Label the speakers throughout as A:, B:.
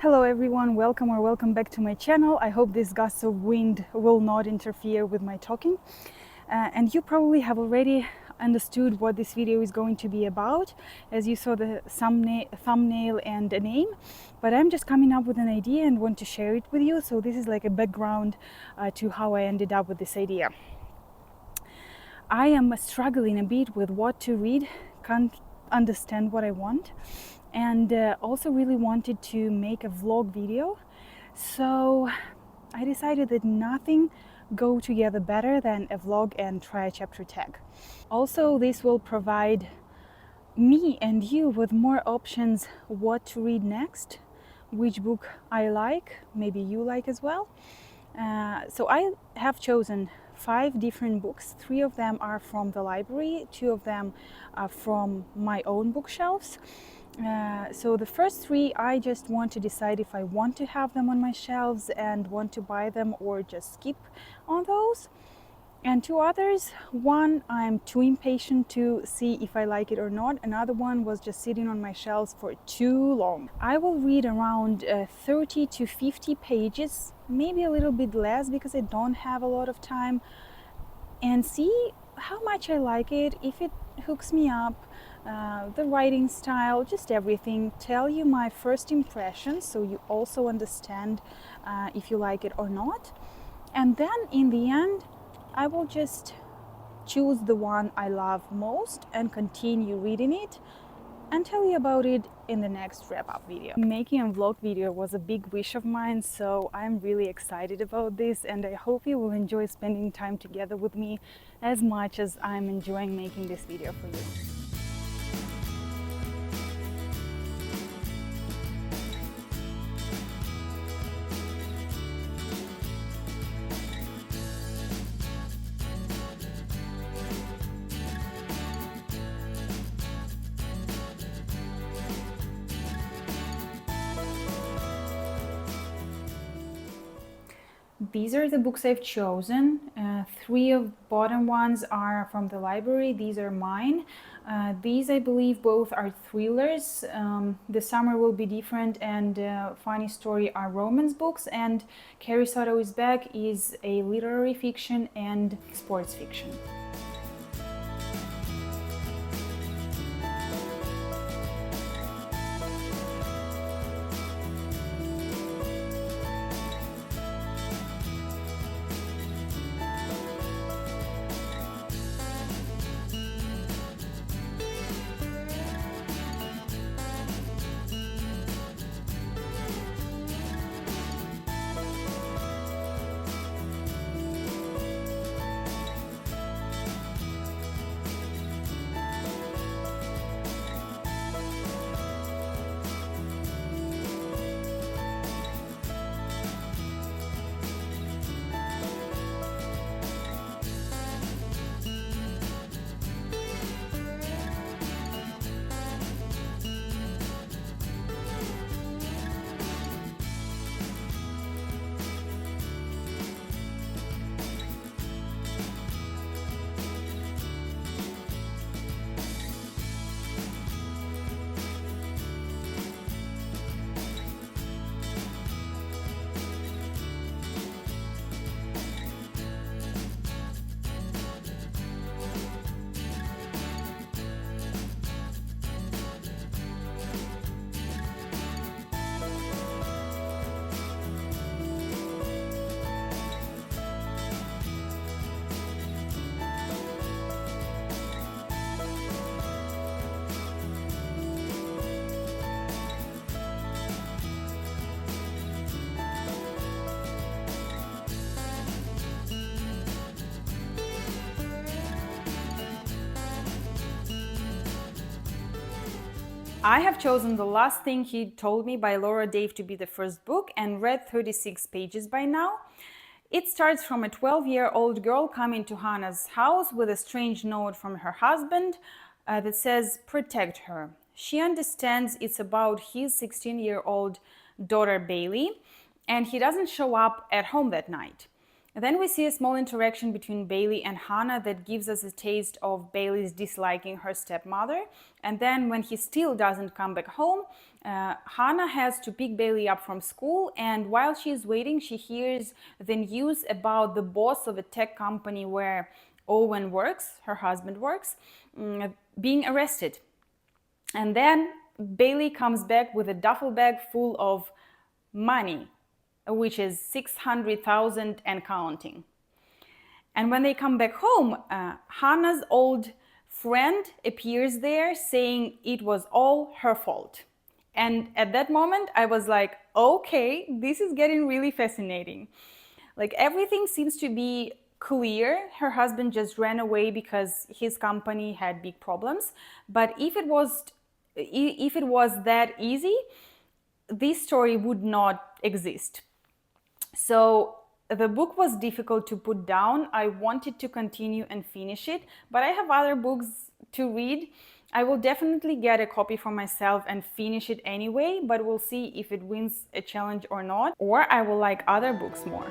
A: Hello everyone, welcome back to my channel. I hope this gust of wind will not interfere with my talking. And you probably have already understood what this video is going to be about, as you saw the thumbnail and a name. But I'm just coming up with an idea and want to share it with you. So this is like a background to how I ended up with this idea. I am struggling a bit with what to read, can't understand what I want, and also really wanted to make a vlog video. So I decided that nothing go together better than a vlog and try a chapter tag. Also, this will provide me and you with more options what to read next, which book I like, maybe you like as well. So I have chosen 5 different books. 3 of them are from the library, 2 of them are from my own bookshelves. So the first 3, I just want to decide if I want to have them on my shelves and want to buy them or just skip on those. And 2 others, one I'm too impatient to see if I like it or not. Another one was just sitting on my shelves for too long. I will read around 30 to 50 pages, maybe a little bit less because I don't have a lot of time, and see how much I like it, if it hooks me up, the writing style, just everything. Tell you my first impressions so you also understand if you like it or not. And then in the end, I will just choose the one I love most and continue reading it and tell you about it in the next wrap-up video. Making a vlog video was a big wish of mine, so I'm really excited about this, and I hope you will enjoy spending time together with me as much as I'm enjoying making this video for you. These are the books I've chosen. 3 of bottom ones are from the library. These are mine. These, I believe, both are thrillers. The Summer Will Be Different and Funny Story are romance books, and Carrie Soto Is Back is a literary fiction and sports fiction. I have chosen The Last Thing He Told Me by Laura Dave to be the first book and read 36 pages by now. It starts from a 12-year-old girl coming to Hannah's house with a strange note from her husband that says, "Protect her." She understands it's about his 16-year-old daughter Bailey, and he doesn't show up at home that night. Then we see a small interaction between Bailey and Hannah that gives us a taste of Bailey's disliking her stepmother. And then when he still doesn't come back home, Hannah has to pick Bailey up from school. And while she's waiting, she hears the news about the boss of a tech company where Owen works, her husband works, being arrested. And then Bailey comes back with a duffel bag full of money, which is 600,000 and counting. And when they come back home, Hannah's old friend appears there saying it was all her fault. And at that moment, I was like, okay, this is getting really fascinating. Like everything seems to be clear. Her husband just ran away because his company had big problems. But if it was that easy, this story would not exist. So the book was difficult to put down. I wanted to continue and finish it, but I have other books to read. I will definitely get a copy for myself and finish it anyway, but we'll see if it wins a challenge or not, or I will like other books more.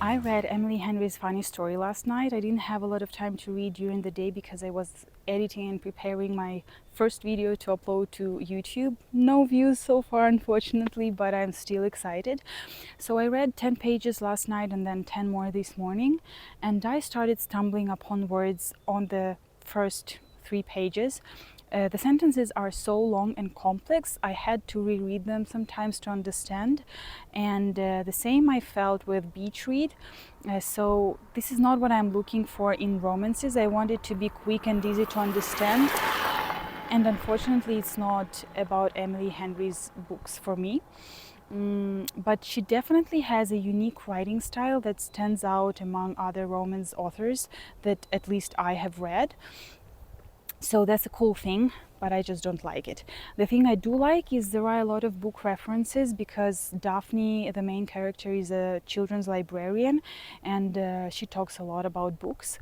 A: I read Emily Henry's Funny Story last night. I didn't have a lot of time to read during the day because I was editing and preparing my first video to upload to YouTube. No views so far, unfortunately, but I'm still excited. So I read 10 pages last night and then 10 more this morning, and I started stumbling upon words on the first 3 pages. The sentences are so long and complex, I had to reread them sometimes to understand. And the same I felt with Beach Read. So this is not what I'm looking for in romances. I want it to be quick and easy to understand. And unfortunately, it's not about Emily Henry's books for me. But she definitely has a unique writing style that stands out among other romance authors that at least I have read. So that's a cool thing, but I just don't like it. The thing I do like is there are a lot of book references because Daphne, the main character, is a children's librarian, and she talks a lot about books.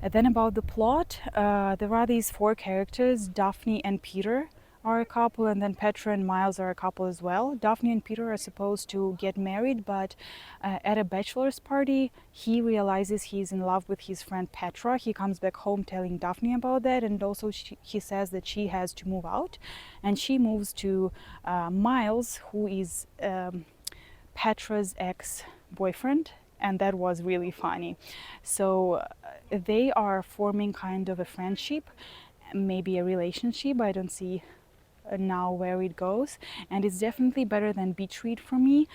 A: And then about the plot, there are these 4 characters, Daphne and Peter are a couple, and then Petra and Miles are a couple as well. Daphne and Peter are supposed to get married, but at a bachelor's party, he realizes he's in love with his friend Petra. He comes back home telling Daphne about that, and also he says that she has to move out, and she moves to Miles, who is Petra's ex-boyfriend, and that was really funny. So they are forming kind of a friendship, maybe a relationship. I don't see now where it goes, and it's definitely better than Beach Read for me,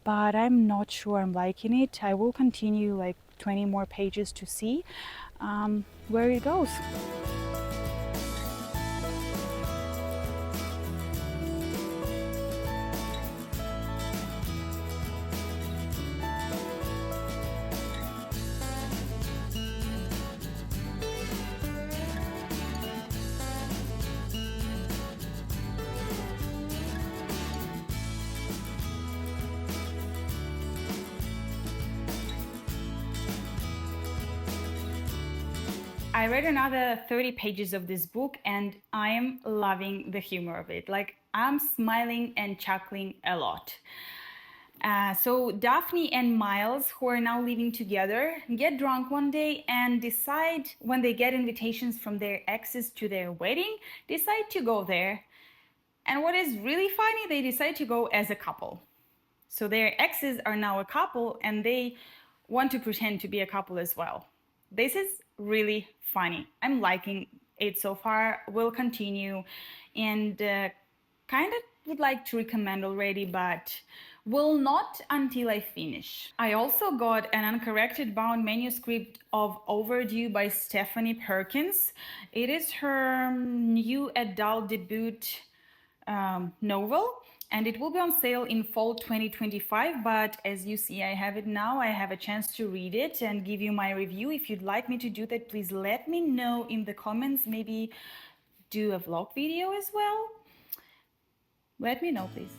A: but I'm not sure I'm liking it. I will continue like 20 more pages to see where it goes. I read another 30 pages of this book and I am loving the humor of it. Like, I'm smiling and chuckling a lot. So Daphne and Miles, who are now living together, get drunk one day and decide, when they get invitations from their exes to their wedding, decide to go there. And what is really funny, they decide to go as a couple. So their exes are now a couple and they want to pretend to be a couple as well. This is really funny. I'm liking it so far. Will continue, and kind of would like to recommend already, but will not until I finish. I also got an uncorrected bound manuscript of Overdue by Stephanie Perkins. It is her new adult debut novel, and it will be on sale in fall 2025. But as you see, I have it now. I have a chance to read it and give you my review. If you'd like me to do that, please let me know in the comments. Maybe do a vlog video as well. Let me know, please.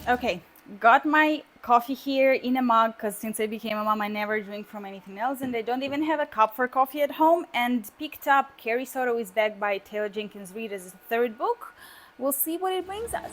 A: Okay, got my coffee here in a mug because since I became a mom, I never drink from anything else, and I don't even have a cup for coffee at home. And picked up Carrie Soto is Back by Taylor Jenkins Reid as a third book. We'll see what it brings us.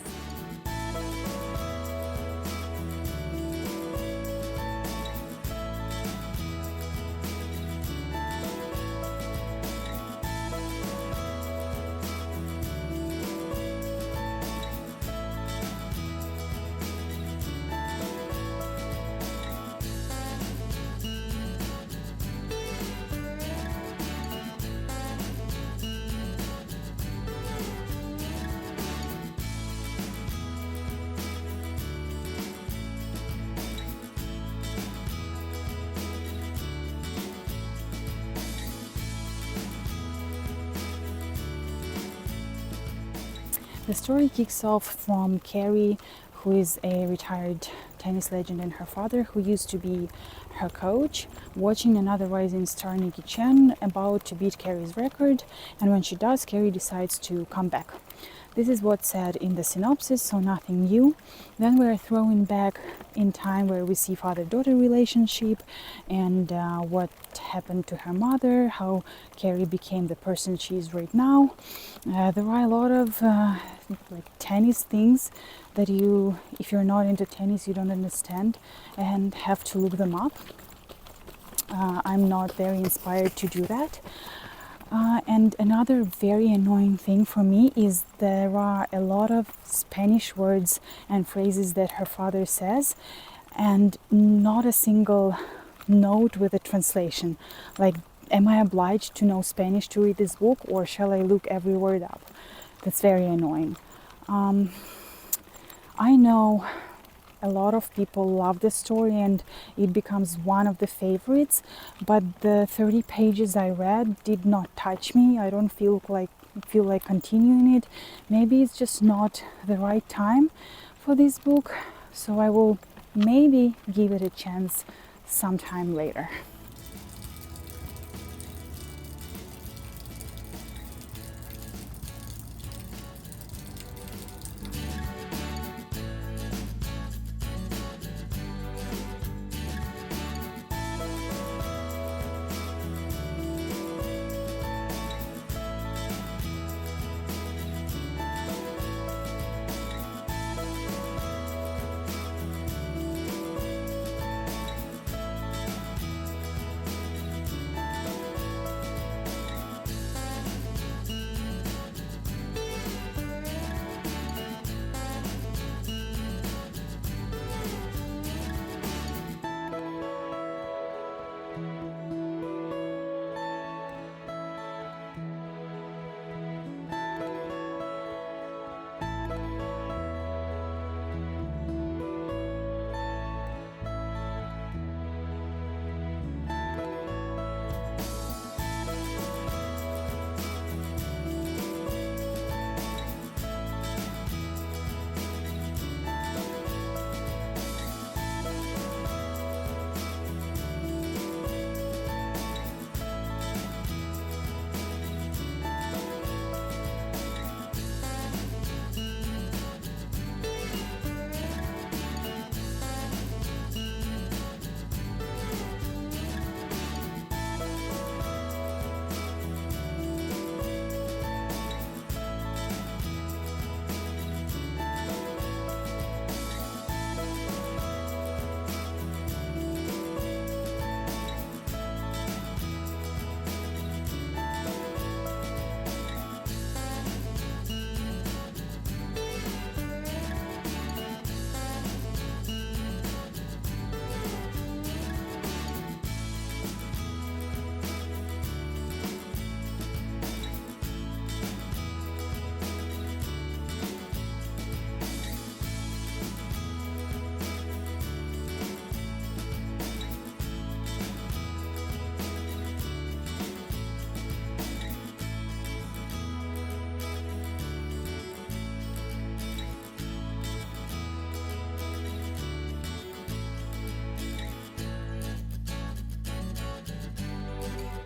A: The story kicks off from Carrie, who is a retired tennis legend, and her father, who used to be her coach, watching another rising star, Nikki Chen, about to beat Carrie's record. And when she does, Carrie decides to come back. This is what's said in the synopsis, so nothing new. Then we're thrown back in time where we see father-daughter relationship and what happened to her mother, how Carrie became the person she is right now. There are a lot of like tennis things that you, if you're not into tennis, you don't understand and have to look them up. I'm not very inspired to do that. And another very annoying thing for me is there are a lot of Spanish words and phrases that her father says, and not a single note with a translation. Like, am I obliged to know Spanish to read this book, or shall I look every word up? That's very annoying. I know a lot of people love the story and it becomes one of the favorites, but the 30 pages I read did not touch me. I don't feel like continuing it. Maybe it's just not the right time for this book, so I will maybe give it a chance sometime later.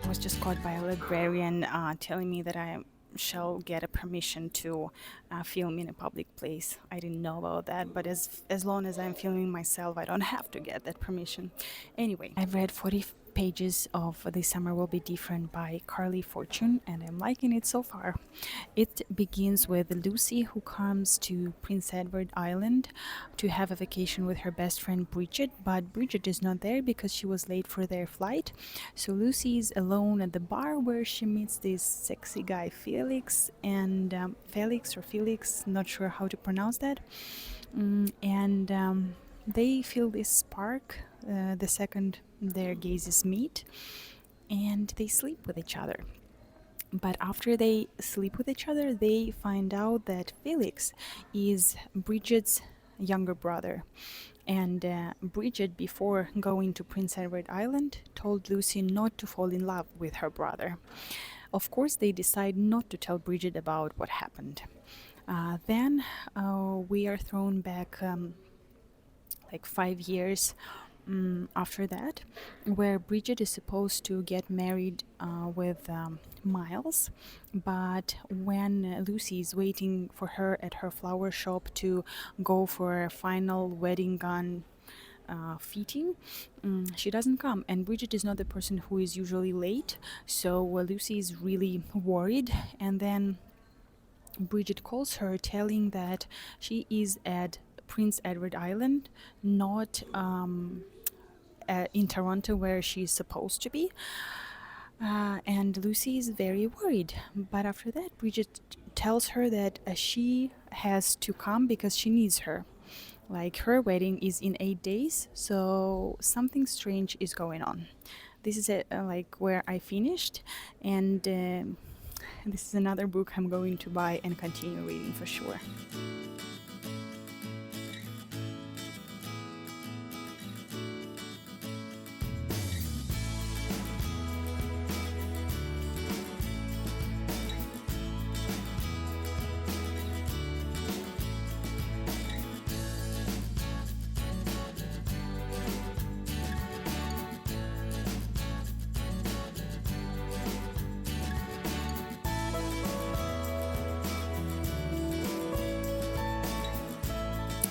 A: was just caught by a librarian telling me that I shall get a permission to film in a public place. I didn't know about that, but as long as I'm filming myself, I don't have to get that permission. Anyway, I've read 40 pages of This Summer Will Be Different by Carly Fortune, and I'm liking it so far. It begins with Lucy, who comes to Prince Edward Island to have a vacation with her best friend Bridget, but Bridget is not there because she was late for their flight. So Lucy is alone at the bar where she meets this sexy guy Felix, and Felix, not sure how to pronounce that. And they feel this spark the second their gazes meet, and they sleep with each other. But after they sleep with each other, they find out that Felix is Bridget's younger brother. And Bridget, before going to Prince Edward Island, told Lucy not to fall in love with her brother. Of course, they decide not to tell Bridget about what happened. Then we are thrown back like 5 years after that, where Bridget is supposed to get married with Miles, but when Lucy is waiting for her at her flower shop to go for a final wedding gown fitting, she doesn't come, and Bridget is not the person who is usually late, so Lucy is really worried, and then Bridget calls her telling that she is at Prince Edward Island, not in Toronto where she's supposed to be. And Lucy is very worried. But after that, Bridget tells her that she has to come because she needs her. Like, her wedding is in 8 days, so something strange is going on. This is like where I finished, and this is another book I'm going to buy and continue reading for sure.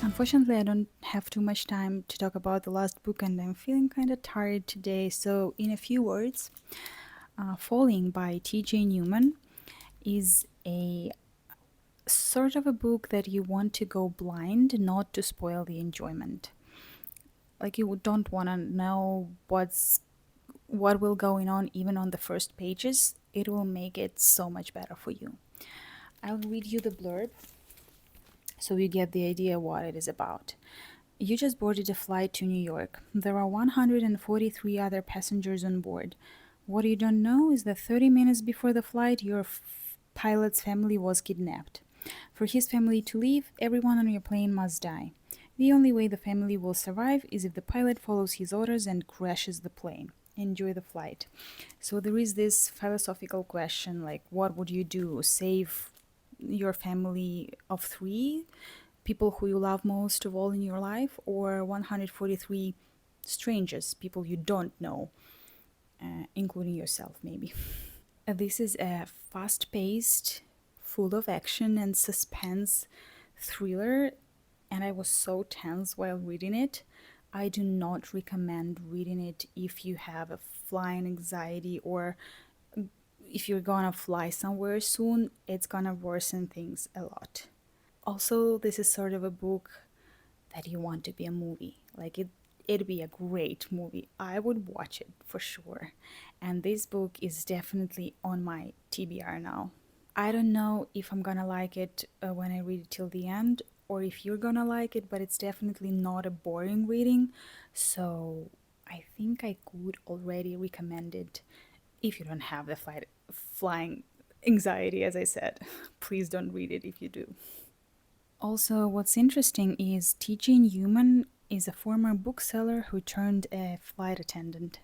A: Unfortunately, I don't have too much time to talk about the last book, and I'm feeling kind of tired today. So, in a few words, Falling by T.J. Newman is a sort of a book that you want to go blind, not to spoil the enjoyment. Like, you don't want to know what will going on even on the first pages. It will make it so much better for you. I'll read you the blurb so you get the idea what it is about. You just boarded a flight to New York. There are 143 other passengers on board. What you don't know is that 30 minutes before the flight, your pilot's family was kidnapped. For his family to leave, everyone on your plane must die. The only way the family will survive is if the pilot follows his orders and crashes the plane. Enjoy the flight. So there is this philosophical question, like, what would you do? Save your family of 3 people who you love most of all in your life, or 143 strangers, people you don't know, including yourself maybe. This is a fast-paced, full of action and suspense thriller, and I was so tense while reading it. I do not recommend reading it if you have a flying anxiety, or if you're gonna fly somewhere soon. It's gonna worsen things a lot. Also, this is sort of a book that you want to be a movie. Like, it'd be a great movie. I would watch it for sure. And this book is definitely on my TBR now. I don't know if I'm gonna like it when I read it till the end, or if you're gonna like it, but it's definitely not a boring reading. So I think I could already recommend it if you don't have the flying anxiety, as I said. Please don't read it if you do. Also, what's interesting is T.J. Newman is a former bookseller who turned a flight attendant.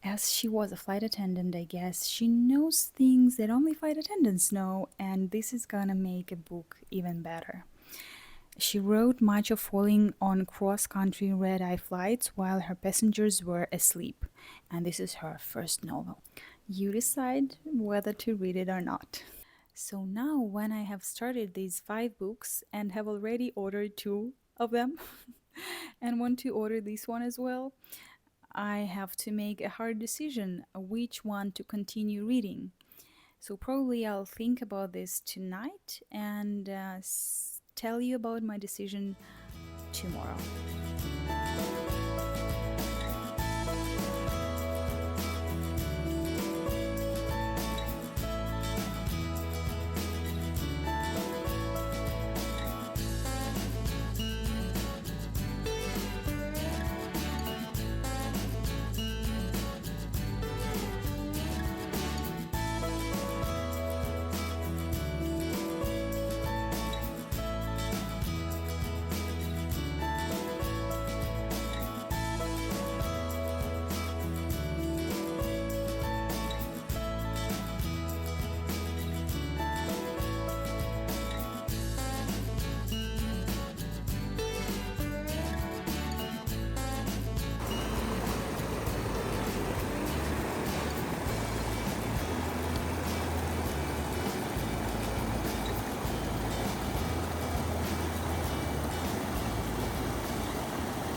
A: As she was a flight attendant, I guess she knows things that only flight attendants know, and this is gonna make a book even better. She wrote much of Falling on cross-country red-eye flights while her passengers were asleep, and this is her first novel. You decide whether to read it or not. So now, when I have started these 5 books and have already ordered 2 of them and want to order this one as well, I have to make a hard decision which one to continue reading. So probably I'll think about this tonight and tell you about my decision tomorrow.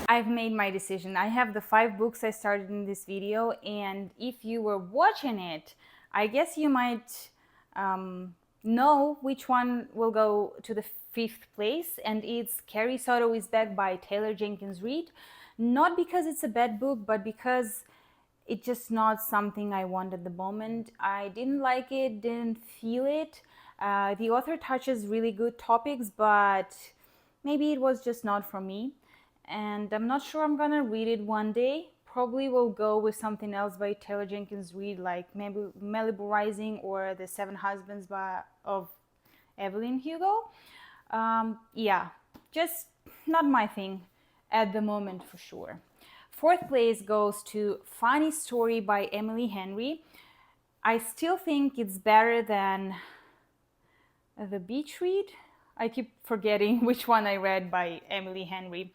A: I've made my decision. I have the 5 books I started in this video, and if you were watching it, I guess you might know which one will go to the 5th place, and it's Carrie Soto is Back by Taylor Jenkins Reid. Not because it's a bad book, but because it's just not something I want at the moment. I didn't like it, didn't feel it. The author touches really good topics, but maybe it was just not for me. And I'm not sure I'm gonna read it one day. Probably will go with something else by Taylor Jenkins Reid, like maybe Malibu Rising or The Seven Husbands of Evelyn Hugo. Yeah, just not my thing at the moment for sure. 4th place goes to Funny Story by Emily Henry. I still think it's better than The Beach Read. I keep forgetting which one I read by Emily Henry.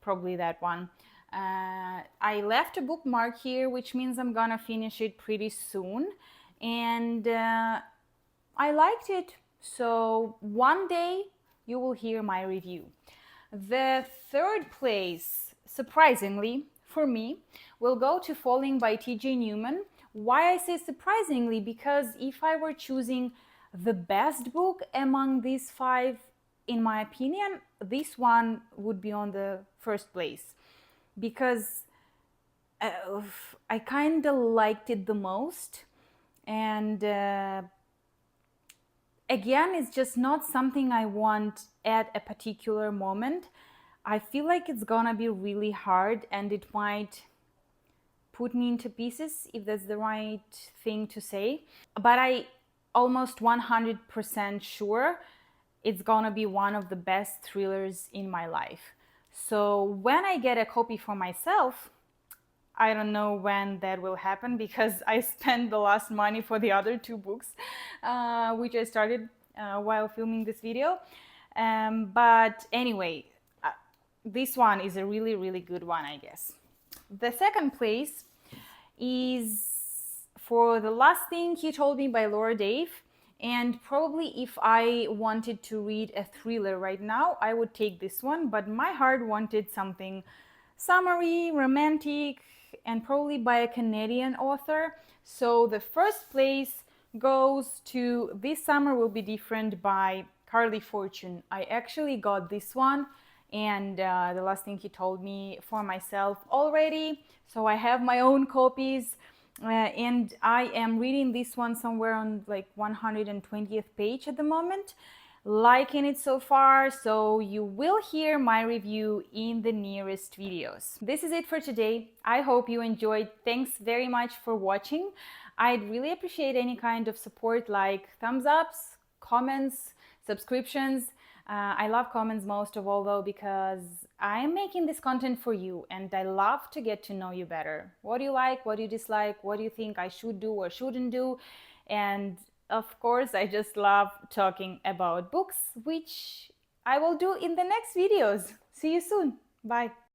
A: Probably that one. I left a bookmark here, which means I'm gonna finish it pretty soon. And I liked it. So one day you will hear my review. The 3rd place, surprisingly, for me, will go to Falling by TJ Newman. Why I say surprisingly? Because if I were choosing the best book among these 5, in my opinion, this one would be on the 1st place. Because I kind of liked it the most. And again, it's just not something I want at a particular moment. I feel like it's gonna be really hard and it might put me into pieces, if that's the right thing to say. But I almost 100% sure it's gonna be one of the best thrillers in my life. So when I get a copy for myself, I don't know when that will happen because I spent the last money for the other 2 books, which I started while filming this video. But anyway, this one is a really, really good one, I guess. The 2nd place is For the Last Thing He Told Me by Laura Dave. And probably if I wanted to read a thriller right now, I would take this one. But my heart wanted something summery, romantic, and probably by a Canadian author. So the 1st place goes to This Summer Will Be Different by Carly Fortune. I actually got this one and The Last Thing He Told Me for myself already. So I have my own copies. And I am reading this one somewhere on like 120th page at the moment, liking it so far, so you will hear my review in the nearest videos. This is it for today. I hope you enjoyed. Thanks very much for watching. I'd really appreciate any kind of support like thumbs ups, comments, subscriptions. I love comments most of all though, because I'm making this content for you and I love to get to know you better. What do you like? What do you dislike? What do you think I should do or shouldn't do? And of course, I just love talking about books, which I will do in the next videos. See you soon. Bye.